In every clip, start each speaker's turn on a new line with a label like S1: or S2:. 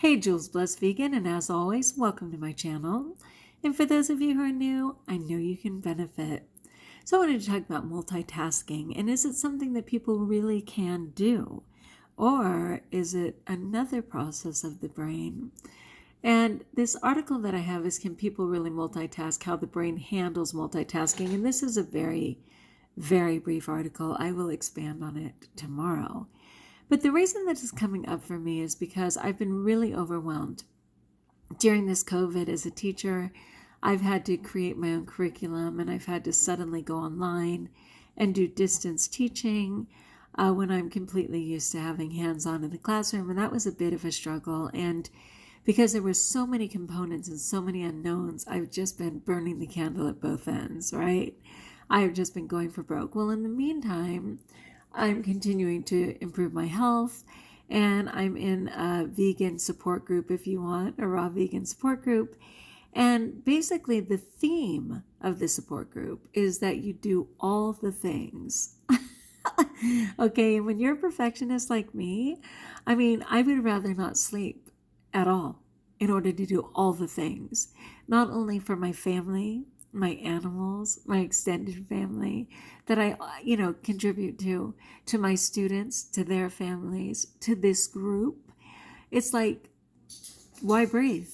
S1: Hey, JulesBlessedVegan, and as always, welcome to my channel. And for those of you who are new, I know you can benefit. So I wanted to talk about multitasking, and is it something that people really can do? Or is it another process of the brain? And this article that I have is Can People Really Multitask? How the Brain Handles Multitasking. And this is a very, very brief article. I will expand on it tomorrow. But the reason that is coming up for me is because I've been really overwhelmed. During this COVID as a teacher, I've had to create my own curriculum, and I've had to suddenly go online and do distance teaching when I'm completely used to having hands-on in the classroom. And that was a bit of a struggle. And because there were so many components and so many unknowns, I've just been burning the candle at both ends, right? I've just been going for broke. Well, in the meantime, I'm continuing to improve my health, and I'm in a vegan support group, if you want, a raw vegan support group. And basically the theme of the support group is that you do all the things. Okay, and when you're a perfectionist like me, I would rather not sleep at all in order to do all the things, not only for my family, my animals, my extended family that I, contribute to my students, to their families, to this group. It's like, why breathe?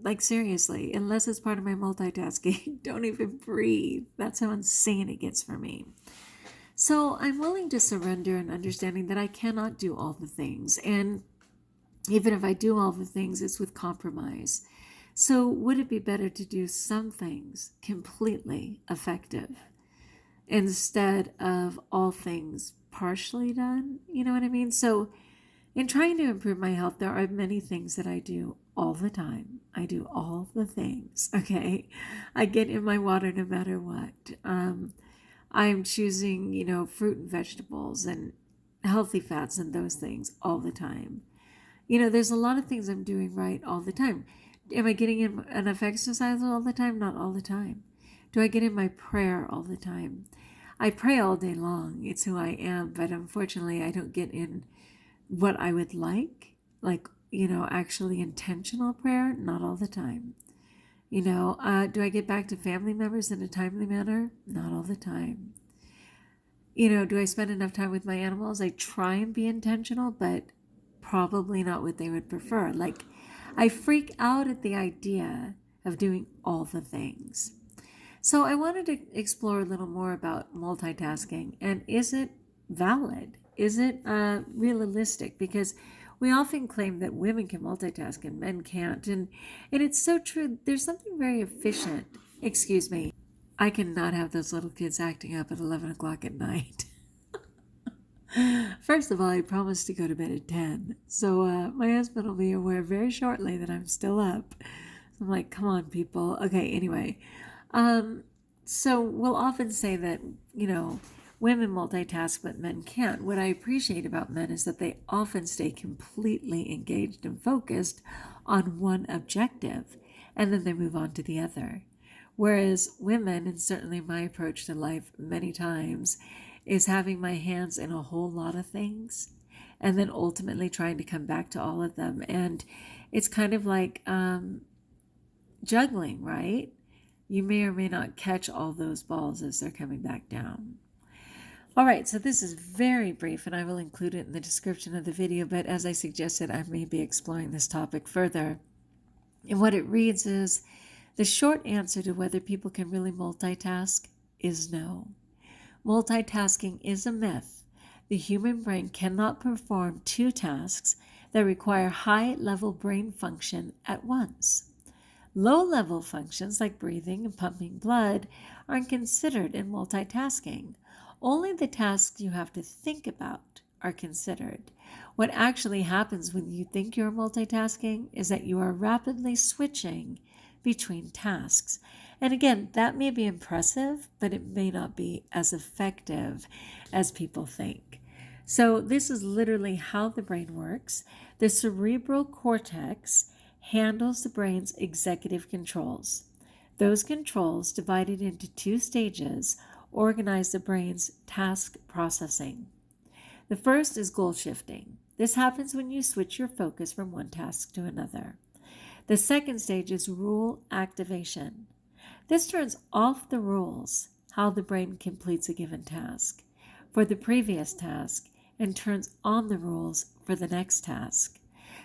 S1: Like seriously, unless it's part of my multitasking, don't even breathe. That's how insane it gets for me. So I'm willing to surrender and understanding that I cannot do all the things. And even if I do all the things, it's with compromise. So would it be better to do some things completely effective instead of all things partially done? You know what I mean? So in trying to improve my health, there are many things that I do all the time. I do all the things, okay? I get in my water no matter what. I'm choosing, fruit and vegetables and healthy fats and those things all the time. There's a lot of things I'm doing right all the time. Am I getting in enough exercise all the time? Not all the time. Do I get in my prayer all the time? I pray all day long. It's who I am, but unfortunately I don't get in what I would like, actually intentional prayer, not all the time. Do I get back to family members in a timely manner? Not all the time. Do I spend enough time with my animals? I try and be intentional, but probably not what they would prefer. I freak out at the idea of doing all the things. So I wanted to explore a little more about multitasking, and is it valid? Is it realistic? Because we often claim that women can multitask and men can't, and it's so true. There's something very efficient. Excuse me. I cannot have those little kids acting up at 11 o'clock at night. First of all, I promised to go to bed at 10. So my husband will be aware very shortly that I'm still up. So I'm like, come on, people. Okay, anyway. So we'll often say that, women multitask, but men can't. What I appreciate about men is that they often stay completely engaged and focused on one objective, and then they move on to the other. Whereas women, and certainly my approach to life many times, is having my hands in a whole lot of things and then ultimately trying to come back to all of them. And it's kind of like juggling, right? You may or may not catch all those balls as they're coming back down. All right, so this is very brief, and I will include it in the description of the video, but as I suggested, I may be exploring this topic further. And what it reads is, the short answer to whether people can really multitask is no. Multitasking is a myth. The human brain cannot perform two tasks that require high-level brain function at once. Low-level functions like breathing and pumping blood aren't considered in multitasking. Only the tasks you have to think about are considered. What actually happens when you think you're multitasking is that you are rapidly switching between tasks. And again, that may be impressive, but it may not be as effective as people think. So this is literally how the brain works. The cerebral cortex handles the brain's executive controls. Those controls, divided into two stages, organize the brain's task processing. The first is goal shifting. This happens when you switch your focus from one task to another. The second stage is rule activation. This turns off the rules, how the brain completes a given task, for the previous task, and turns on the rules for the next task.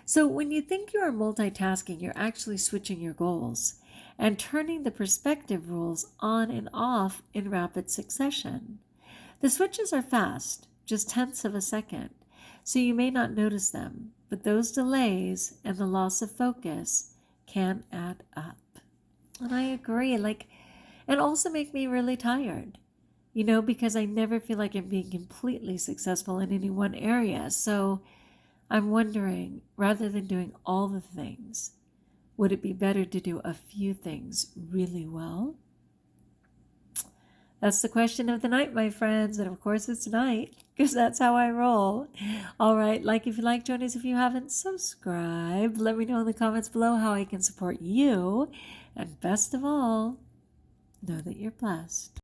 S1: So when you think you are multitasking, you're actually switching your goals and turning the perspective rules on and off in rapid succession. The switches are fast, just tenths of a second, so you may not notice them, but those delays and the loss of focus can add up. And I agree, and also make me really tired, because I never feel like I'm being completely successful in any one area. So I'm wondering, rather than doing all the things, would it be better to do a few things really well? That's the question of the night, my friends. And of course it's night, because that's how I roll. All right, if you like, join us if you haven't. Subscribe. Let me know in the comments below how I can support you. And best of all, know that you're blessed.